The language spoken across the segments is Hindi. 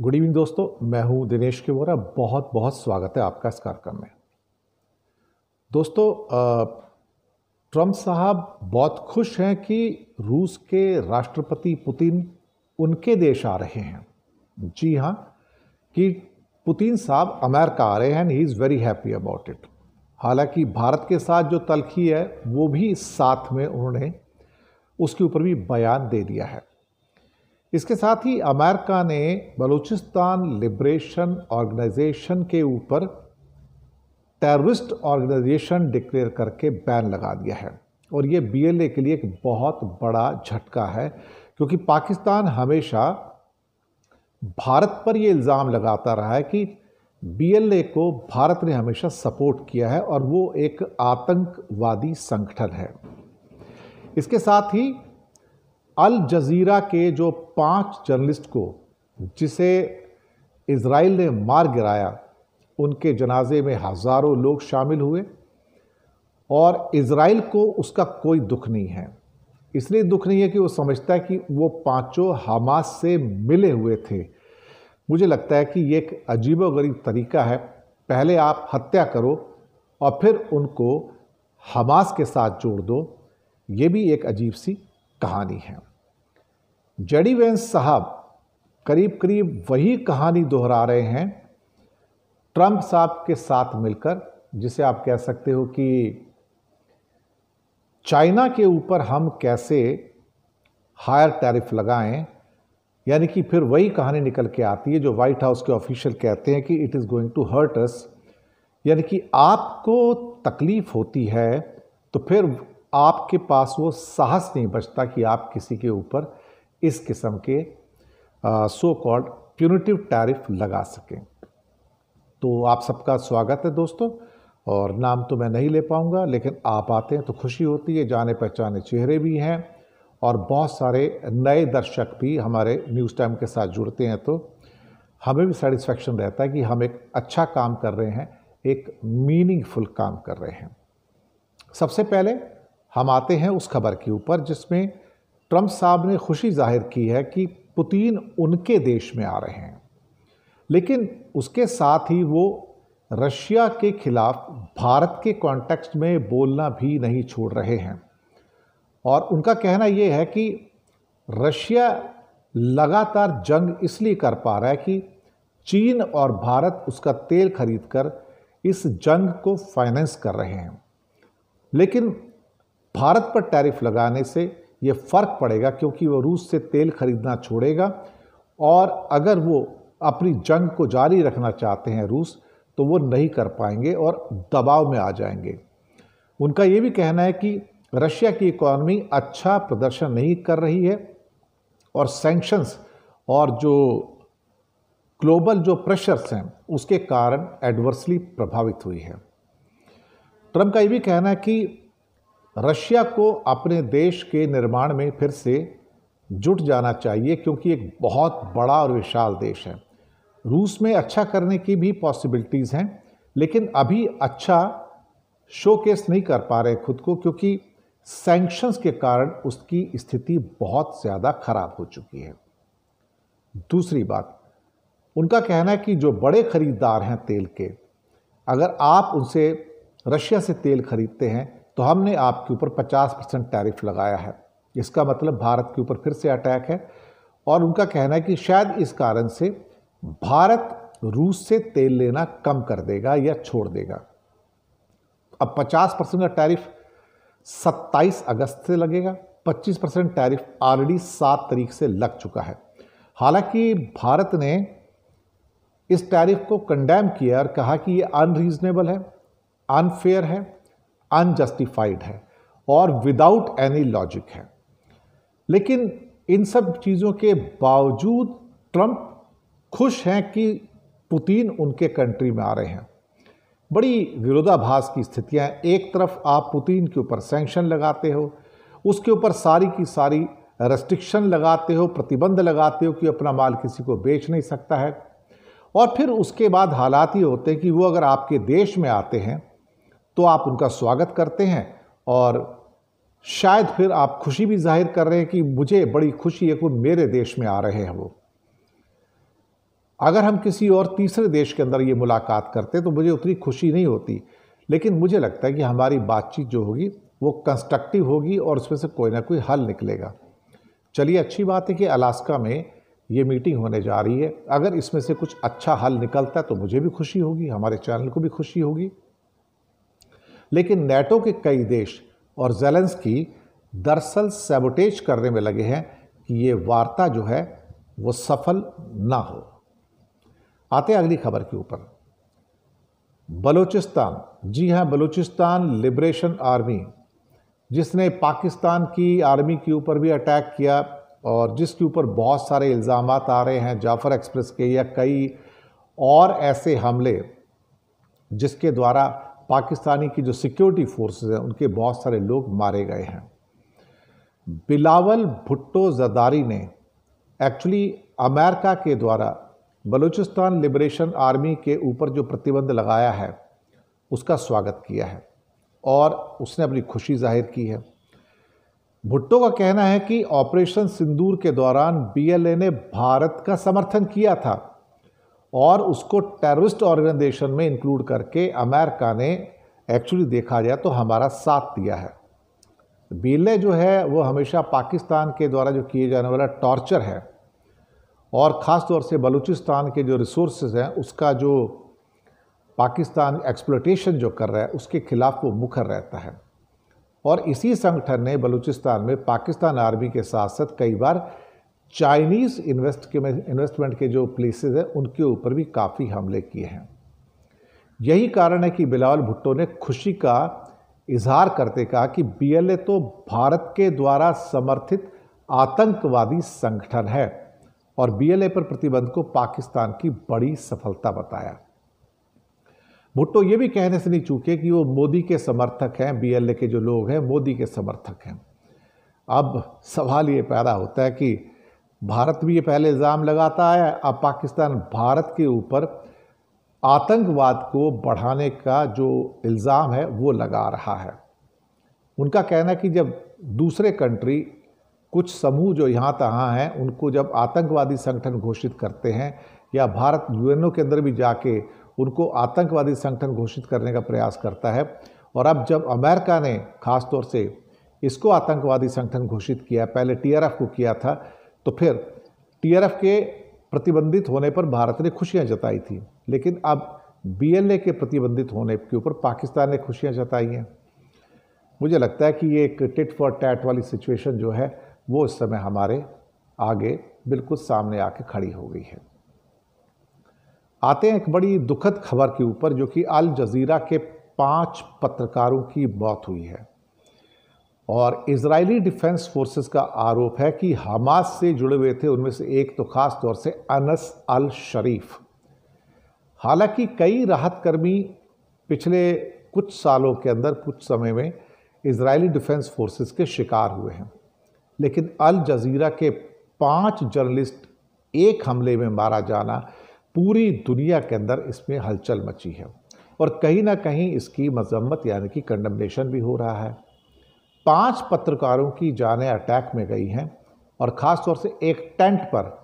गुड इवनिंग दोस्तों, मैं हूं दिनेश किवोरा। बहुत बहुत स्वागत है आपका इस कार्यक्रम में। दोस्तों, ट्रंप साहब बहुत खुश हैं कि रूस के राष्ट्रपति पुतिन उनके देश आ रहे हैं। जी हाँ, कि पुतिन साहब अमेरिका आ रहे हैं, he is very happy about it. हालांकि भारत के साथ जो तलखी है वो भी साथ में उन्होंने उसके ऊपर भी बयान दे दिया है। इसके साथ ही अमेरिका ने बलूचिस्तान लिबरेशन ऑर्गेनाइजेशन के ऊपर टेररिस्ट ऑर्गेनाइजेशन डिक्लेयर करके बैन लगा दिया है। और ये बीएलए के लिए एक बहुत बड़ा झटका है, क्योंकि पाकिस्तान हमेशा भारत पर ये इल्ज़ाम लगाता रहा है कि बीएलए को भारत ने हमेशा सपोर्ट किया है और वो एक आतंकवादी संगठन है। इसके साथ ही अल जजीरा के जो 5 जर्नलिस्ट को जिसे इजराइल ने मार गिराया, उनके जनाजे में हज़ारों लोग शामिल हुए और इजराइल को उसका कोई दुख नहीं है। इसलिए दुख नहीं है कि वो समझता है कि वो 5 हमास से मिले हुए थे। मुझे लगता है कि ये एक अजीबोगरीब तरीका है। पहले आप हत्या करो और फिर उनको हमास के साथ जोड़ दो। ये भी एक अजीब सी कहानी है। जेडी वेंस साहब करीब करीब वही कहानी दोहरा रहे हैं ट्रंप साहब के साथ मिलकर, जिसे आप कह सकते हो कि चाइना के ऊपर हम कैसे हायर टैरिफ लगाएं। यानी कि फिर वही कहानी निकल के आती है जो व्हाइट हाउस के ऑफिशियल कहते हैं कि it is going to hurt us. यानी कि आपको तकलीफ होती है तो फिर आपके पास वो साहस नहीं बचता कि आप किसी के ऊपर इस किस्म के सो कॉल्ड प्यूनिटिव टैरिफ लगा सकें। तो आप सबका स्वागत है दोस्तों। और नाम तो मैं नहीं ले पाऊंगा, लेकिन आप आते हैं तो खुशी होती है। जाने पहचाने चेहरे भी हैं और बहुत सारे नए दर्शक भी हमारे न्यूज़ टाइम के साथ जुड़ते हैं, तो हमें भी सेटिस्फेक्शन रहता है कि हम एक अच्छा काम कर रहे हैं, एक मीनिंगफुल काम कर रहे हैं। सबसे पहले हम आते हैं उस खबर के ऊपर जिसमें ट्रंप साहब ने खुशी जाहिर की है कि पुतिन उनके देश में आ रहे हैं, लेकिन उसके साथ ही वो रशिया के खिलाफ भारत के कॉन्टेक्स्ट में बोलना भी नहीं छोड़ रहे हैं। और उनका कहना ये है कि रशिया लगातार जंग इसलिए कर पा रहा है कि चीन और भारत उसका तेल खरीदकर इस जंग को फाइनेंस कर रहे हैं। लेकिन भारत पर टैरिफ लगाने से ये फ़र्क पड़ेगा, क्योंकि वो रूस से तेल खरीदना छोड़ेगा और अगर वो अपनी जंग को जारी रखना चाहते हैं रूस, तो वो नहीं कर पाएंगे और दबाव में आ जाएंगे। उनका ये भी कहना है कि रशिया की इकॉनमी अच्छा प्रदर्शन नहीं कर रही है और सैंक्शंस और जो ग्लोबल जो प्रेशर्स हैं उसके कारण एडवर्सली प्रभावित हुई है। ट्रंप का ये भी कहना है कि रशिया को अपने देश के निर्माण में फिर से जुट जाना चाहिए, क्योंकि एक बहुत बड़ा और विशाल देश है। रूस में अच्छा करने की भी पॉसिबिलिटीज़ हैं, लेकिन अभी अच्छा शोकेस नहीं कर पा रहे खुद को, क्योंकि सैंक्शंस के कारण उसकी स्थिति बहुत ज़्यादा खराब हो चुकी है। दूसरी बात, उनका कहना है कि जो बड़े खरीदार हैं तेल के, अगर आप उनसे रशिया से तेल खरीदते हैं तो हमने आपके ऊपर 50% टैरिफ लगाया है। इसका मतलब भारत के ऊपर फिर से अटैक है। और उनका कहना है कि शायद इस कारण से भारत रूस से तेल लेना कम कर देगा या छोड़ देगा। अब 50% का टैरिफ 27 अगस्त से लगेगा, 25% टैरिफ ऑलरेडी 7 तारीख से लग चुका है। हालांकि भारत ने इस टैरिफ को कंडेम किया और कहा कि ये अनरीजनेबल है, अनफेयर है, अनजस्टिफाइड है और विदाउट एनी लॉजिक है। लेकिन इन सब चीज़ों के बावजूद ट्रंप खुश हैं कि पुतिन उनके कंट्री में आ रहे हैं। बड़ी विरोधाभास की स्थितियां हैं। एक तरफ आप पुतिन के ऊपर सैंक्शन लगाते हो, उसके ऊपर सारी की सारी रेस्ट्रिक्शन लगाते हो, प्रतिबंध लगाते हो कि अपना माल किसी को बेच नहीं सकता है, और फिर उसके बाद हालात ये होते हैं कि वो अगर आपके देश में आते हैं तो आप उनका स्वागत करते हैं और शायद फिर आप खुशी भी जाहिर कर रहे हैं कि मुझे बड़ी खुशी है कि मेरे देश में आ रहे हैं वो। अगर हम किसी और तीसरे देश के अंदर ये मुलाकात करते तो मुझे उतनी खुशी नहीं होती, लेकिन मुझे लगता है कि हमारी बातचीत जो होगी वो कंस्ट्रक्टिव होगी और उसमें से कोई ना कोई हल निकलेगा। चलिए, अच्छी बात है कि अलास्का में ये मीटिंग होने जा रही है। अगर इसमें से कुछ अच्छा हल निकलता है तो मुझे भी खुशी होगी, हमारे चैनल को भी खुशी होगी। लेकिन नेटो के कई देश और ज़ेलेंस्की दरअसल सैबोटेज करने में लगे हैं कि ये वार्ता जो है वो सफल ना हो। आते हैं अगली खबर के ऊपर। बलूचिस्तान, जी हाँ, बलूचिस्तान लिबरेशन आर्मी, जिसने पाकिस्तान की आर्मी के ऊपर भी अटैक किया और जिसके ऊपर बहुत सारे इल्ज़ामात आ रहे हैं जाफर एक्सप्रेस के या कई और ऐसे हमले जिसके द्वारा पाकिस्तानी की जो सिक्योरिटी फोर्सेस हैं उनके बहुत सारे लोग मारे गए हैं। बिलावल भुट्टो ज़रदारी ने एक्चुअली अमेरिका के द्वारा बलूचिस्तान लिबरेशन आर्मी के ऊपर जो प्रतिबंध लगाया है उसका स्वागत किया है और उसने अपनी खुशी जाहिर की है। भुट्टो का कहना है कि ऑपरेशन सिंदूर के दौरान बीएलए ने भारत का समर्थन किया था और उसको टेररिस्ट ऑर्गेनाइजेशन में इंक्लूड करके अमेरिका ने एक्चुअली देखा जाए तो हमारा साथ दिया है। बीएलए जो है वो हमेशा पाकिस्तान के द्वारा जो किए जाने वाला टॉर्चर है और ख़ास तौर से बलूचिस्तान के जो रिसोर्सेज हैं उसका जो पाकिस्तान एक्सप्लॉयटेशन जो कर रहा है उसके खिलाफ वो मुखर रहता है। और इसी संगठन ने बलूचिस्तान में पाकिस्तान आर्मी के साथ साथ कई बार चाइनीज़ इन्वेस्टमेंट के जो प्लेसेस हैं उनके ऊपर भी काफ़ी हमले किए हैं। यही कारण है कि बिलावल भुट्टो ने खुशी का इजहार करते कहा कि बीएलए तो भारत के द्वारा समर्थित आतंकवादी संगठन है और बीएलए पर प्रतिबंध को पाकिस्तान की बड़ी सफलता बताया। भुट्टो ये भी कहने से नहीं चूके कि वो मोदी के समर्थक हैं, बीएलए के जो लोग हैं मोदी के समर्थक हैं। अब सवाल ये पैदा होता है कि भारत भी ये पहले इल्ज़ाम लगाता है, अब पाकिस्तान भारत के ऊपर आतंकवाद को बढ़ाने का जो इल्ज़ाम है वो लगा रहा है। उनका कहना है कि जब दूसरे कंट्री कुछ समूह जो यहाँ तहाँ हैं उनको जब आतंकवादी संगठन घोषित करते हैं या भारत यूएनओ के अंदर भी जाके उनको आतंकवादी संगठन घोषित करने का प्रयास करता है और अब जब अमेरिका ने ख़ास तौर से इसको आतंकवादी संगठन घोषित किया, पहले टीआरएफ को किया था, तो फिर टीआरएफ के प्रतिबंधित होने पर भारत ने खुशियां जताई थी, लेकिन अब बीएलए के प्रतिबंधित होने के ऊपर पाकिस्तान ने खुशियां जताई हैं। मुझे लगता है कि ये एक टिट फॉर टैट वाली सिचुएशन जो है वो इस समय हमारे आगे बिल्कुल सामने आके खड़ी हो गई है। आते हैं एक बड़ी दुखद खबर के ऊपर जो कि अल जजीरा के 5 पत्रकारों की मौत हुई है और इजरायली डिफेंस फोर्सेस का आरोप है कि हमास से जुड़े हुए थे उनमें से एक तो खास तौर से अनस अल शरीफ। हालांकि कई राहत कर्मी पिछले कुछ सालों के अंदर कुछ समय में इजरायली डिफेंस फोर्सेस के शिकार हुए हैं, लेकिन अल जजीरा के 5 जर्नलिस्ट एक हमले में मारा जाना पूरी दुनिया के अंदर इसमें हलचल मची है और कहीं ना कहीं इसकी मजम्मत यानी कि कंडमनेशन भी हो रहा है। 5 पत्रकारों की जानें अटैक में गई हैं और ख़ास तौर से एक टेंट पर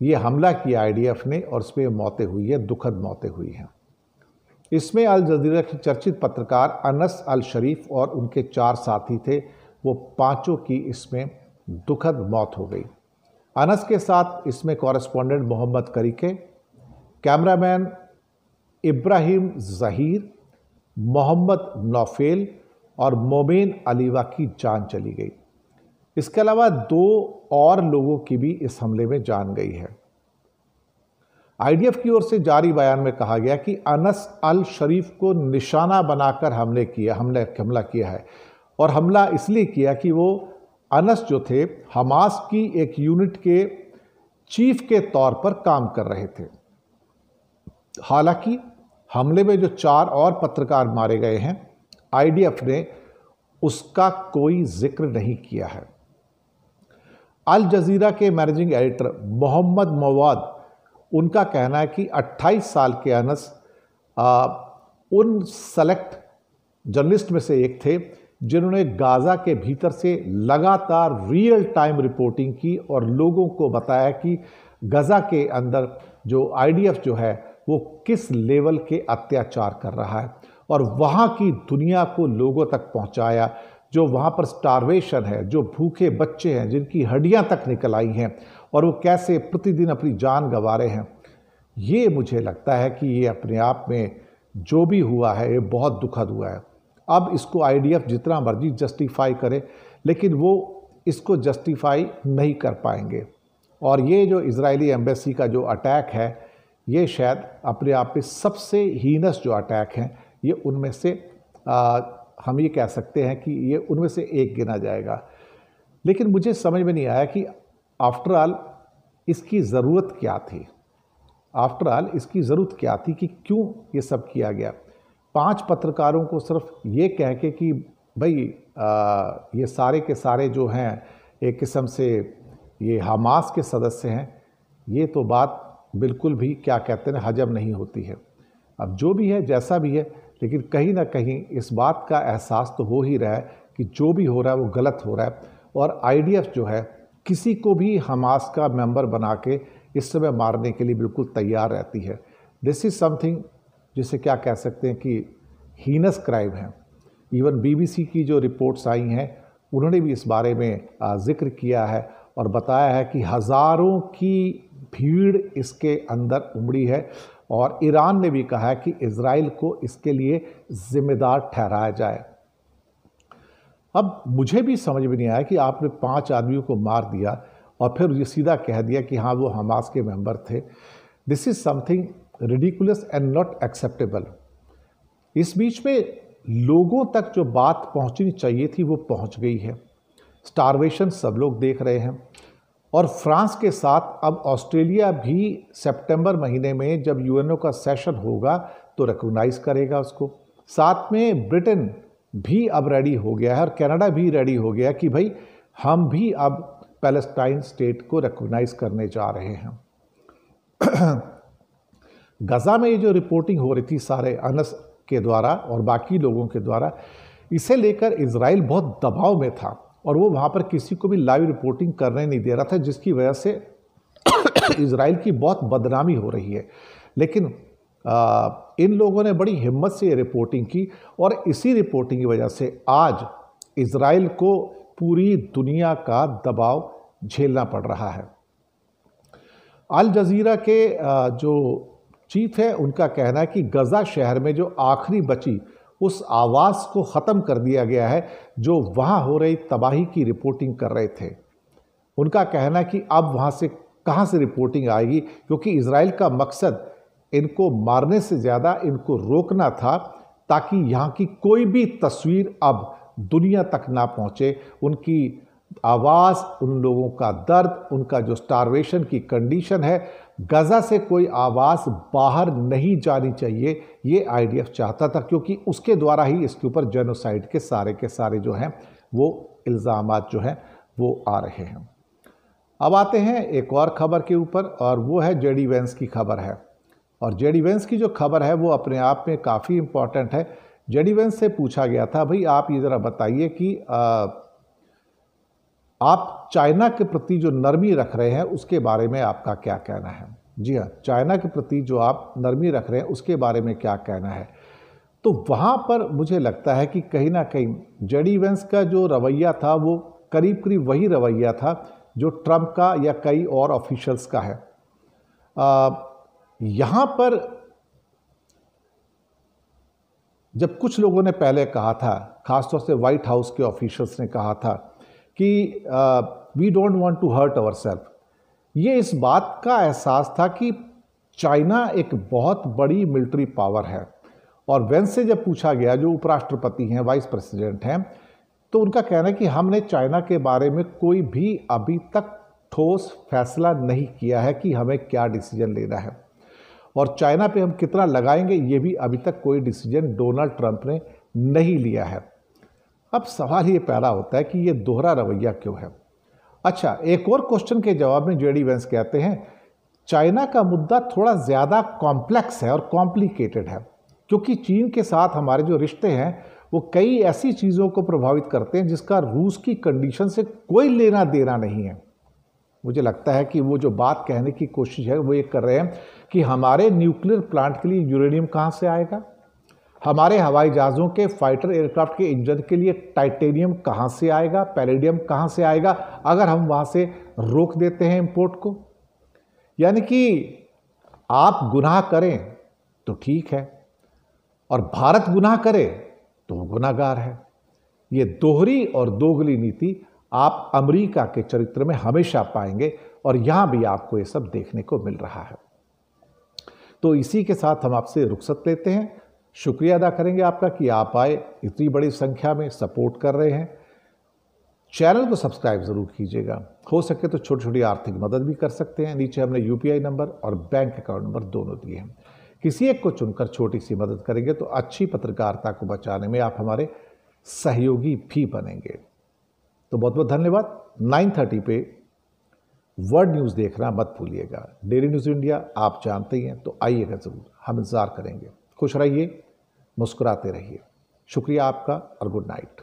यह हमला किया आईडीएफ ने और इसमें मौतें हुई है, दुखद मौतें हुई हैं। इसमें अल जजीरा के चर्चित पत्रकार अनस अल शरीफ और उनके 4 साथी थे, वो पांचों की इसमें दुखद मौत हो गई। अनस के साथ इसमें कॉरेस्पॉन्डेंट मोहम्मद करीके, कैमरामैन इब्राहिम ज़हीर, मोहम्मद नौफेल और मोमेन अलीवा की जान चली गई। इसके अलावा 2 और लोगों की भी इस हमले में जान गई है। आईडीएफ की ओर से जारी बयान में कहा गया कि अनस अल शरीफ को निशाना बनाकर हमला किया है और हमला इसलिए किया कि वो अनस जो थे हमास की एक यूनिट के चीफ के तौर पर काम कर रहे थे। हालांकि हमले में जो 4 और पत्रकार मारे गए हैं, आईडीएफ ने उसका कोई जिक्र नहीं किया है। अल जजीरा के मैनेजिंग एडिटर मोहम्मद मवाद, उनका कहना है कि 28 साल के अनस उन सेलेक्ट जर्नलिस्ट में से एक थे जिन्होंने गाज़ा के भीतर से लगातार रियल टाइम रिपोर्टिंग की और लोगों को बताया कि गज़ा के अंदर जो आईडीएफ जो है वो किस लेवल के अत्याचार कर रहा है और वहाँ की दुनिया को लोगों तक पहुँचाया, जो वहाँ पर स्टारवेशन है, जो भूखे बच्चे हैं जिनकी हड्डियाँ तक निकल आई हैं और वो कैसे प्रतिदिन अपनी जान गंवा रहे हैं। ये मुझे लगता है कि ये अपने आप में जो भी हुआ है ये बहुत दुखद हुआ है। अब इसको आईडीएफ जितना मर्जी जस्टिफाई करे, लेकिन वो इसको जस्टिफाई नहीं कर पाएंगे। और ये जो इजरायली एम्बेसी का जो अटैक है ये शायद अपने आप में सबसे हीनस जो अटैक हैं, ये उनमें से हम ये कह सकते हैं कि ये उनमें से एक गिना जाएगा। लेकिन मुझे समझ में नहीं आया कि आफ्टर ऑल इसकी ज़रूरत क्या थी। आफ्टर ऑल इसकी ज़रूरत क्या थी कि क्यों ये सब किया गया। 5 पत्रकारों को सिर्फ ये कह के कि भाई ये सारे के सारे जो हैं एक किस्म से ये हमास के सदस्य हैं, ये तो बात बिल्कुल भी क्या कहते हैं हजम नहीं होती है। अब जो भी है जैसा भी है, लेकिन कहीं ना कहीं इस बात का एहसास तो हो ही रहा है कि जो भी हो रहा है वो गलत हो रहा है। और आईडीएफ जो है किसी को भी हमास का मेंबर बना के इस समय मारने के लिए बिल्कुल तैयार रहती है। दिस इज़ समथिंग जिसे क्या कह सकते हैं कि हीनस क्राइम है। इवन बीबीसी की जो रिपोर्ट्स आई हैं उन्होंने भी इस बारे में जिक्र किया है और बताया है कि हज़ारों की भीड़ इसके अंदर उमड़ी है और ईरान ने भी कहा है कि इजराइल को इसके लिए जिम्मेदार ठहराया जाए। अब मुझे भी समझ में नहीं आया कि आपने 5 आदमियों को मार दिया और फिर ये सीधा कह दिया कि हाँ वो हमास के मेंबर थे। This is something ridiculous and not acceptable. इस बीच में लोगों तक जो बात पहुंचनी चाहिए थी वो पहुंच गई है। स्टारवेशन सब लोग देख रहे हैं और फ्रांस के साथ अब ऑस्ट्रेलिया भी सितंबर महीने में जब यूएनओ का सेशन होगा तो रिकॉग्नाइज करेगा उसको। साथ में ब्रिटेन भी अब रेडी हो गया है और कनाडा भी रेडी हो गया कि भाई हम भी अब पैलेस्टाइन स्टेट को रिकॉग्नाइज करने जा रहे हैं। गजा में ये जो रिपोर्टिंग हो रही थी सारे अनस के द्वारा और बाकी लोगों के द्वारा, इसे लेकर इजराइल बहुत दबाव में था और वो वहाँ पर किसी को भी लाइव रिपोर्टिंग करने नहीं दे रहा था, जिसकी वजह से इजराइल की बहुत बदनामी हो रही है। लेकिन इन लोगों ने बड़ी हिम्मत से ये रिपोर्टिंग की और इसी रिपोर्टिंग की वजह से आज इजराइल को पूरी दुनिया का दबाव झेलना पड़ रहा है। अल जजीरा के जो चीफ है उनका कहना है कि गजा शहर में जो आखिरी बची उस आवाज़ को ख़त्म कर दिया गया है जो वहाँ हो रही तबाही की रिपोर्टिंग कर रहे थे। उनका कहना है कि अब वहाँ से कहाँ से रिपोर्टिंग आएगी, क्योंकि इजराइल का मकसद इनको मारने से ज़्यादा इनको रोकना था ताकि यहाँ की कोई भी तस्वीर अब दुनिया तक ना पहुँचे। उनकी आवाज़, उन लोगों का दर्द, उनका जो स्टारवेशन की कंडीशन है, गजा से कोई आवाज़ बाहर नहीं जानी चाहिए, ये आईडीएफ चाहता था, क्योंकि उसके द्वारा ही इसके ऊपर जेनोसाइड के सारे जो हैं वो इल्ज़ामात जो हैं वो आ रहे हैं। अब आते हैं एक और ख़बर के ऊपर और वो है जेडी वेंस की खबर है। और जेडी वेंस की जो खबर है वो अपने आप में काफ़ी इम्पॉर्टेंट है। जेडी वेंस से पूछा गया था, भाई आप ये ज़रा बताइए कि आप चाइना के प्रति जो नरमी रख रहे हैं उसके बारे में आपका क्या कहना है। जी हाँ, चाइना के प्रति जो आप नरमी रख रहे हैं उसके बारे में क्या कहना है। तो वहाँ पर मुझे लगता है कि कहीं ना कहीं जेडी वेंस का जो रवैया था वो करीब करीब वही रवैया था जो ट्रंप का या कई और ऑफिशियल्स का है। यहाँ पर जब कुछ लोगों ने पहले कहा था, खासतौर से वाइट हाउस के ऑफिशियल्स ने कहा था कि we don't want to hurt our self, ये इस बात का एहसास था कि चाइना एक बहुत बड़ी मिलिट्री पावर है। और वेंस से जब पूछा गया, जो उपराष्ट्रपति हैं, वाइस प्रेसिडेंट हैं, तो उनका कहना है कि हमने चाइना के बारे में कोई भी अभी तक ठोस फैसला नहीं किया है कि हमें क्या डिसीजन लेना है और चाइना पे हम कितना लगाएंगे, ये भी अभी तक कोई डिसीजन डोनाल्ड ट्रंप ने नहीं लिया है। अब सवाल ये पैदा होता है कि ये दोहरा रवैया क्यों है। अच्छा, एक और क्वेश्चन के जवाब में जेडी वेंस कहते हैं चाइना का मुद्दा थोड़ा ज़्यादा कॉम्प्लेक्स है और कॉम्प्लिकेटेड है, क्योंकि चीन के साथ हमारे जो रिश्ते हैं वो कई ऐसी चीज़ों को प्रभावित करते हैं जिसका रूस की कंडीशन से कोई लेना देना नहीं है। मुझे लगता है कि वो जो बात कहने की कोशिश है वो ये कर रहे हैं कि हमारे न्यूक्लियर प्लांट के लिए यूरेनियम कहाँ से आएगा, हमारे हवाई जहाज़ों के फाइटर एयरक्राफ्ट के इंजन के लिए टाइटेनियम कहाँ से आएगा, पैलेडियम कहाँ से आएगा अगर हम वहाँ से रोक देते हैं इंपोर्ट को। यानी कि आप गुनाह करें तो ठीक है और भारत गुनाह करे तो वो गुनाहगार है। ये दोहरी और दोगली नीति आप अमेरिका के चरित्र में हमेशा पाएंगे और यहां भी आपको ये सब देखने को मिल रहा है। तो इसी के साथ हम आपसे रुखसत लेते हैं। शुक्रिया अदा करेंगे आपका कि आप आए, इतनी बड़ी संख्या में सपोर्ट कर रहे हैं। चैनल को सब्सक्राइब जरूर कीजिएगा, हो सके तो छोटी छोटी आर्थिक मदद भी कर सकते हैं। नीचे हमने यूपीआई नंबर और बैंक अकाउंट नंबर दोनों दिए हैं। किसी एक को चुनकर छोटी सी मदद करेंगे तो अच्छी पत्रकारिता को बचाने में आप हमारे सहयोगी भी बनेंगे। तो बहुत बहुत धन्यवाद। 9:30 पे वर्ल्ड न्यूज़ देखना मत भूलिएगा। डेली न्यूज़ इंडिया आप जानते ही हैं, तो आइएगा ज़रूर, हम इंतज़ार करेंगे। खुश रहिए, मुस्कुराते रहिए। शुक्रिया आपका और गुड नाइट।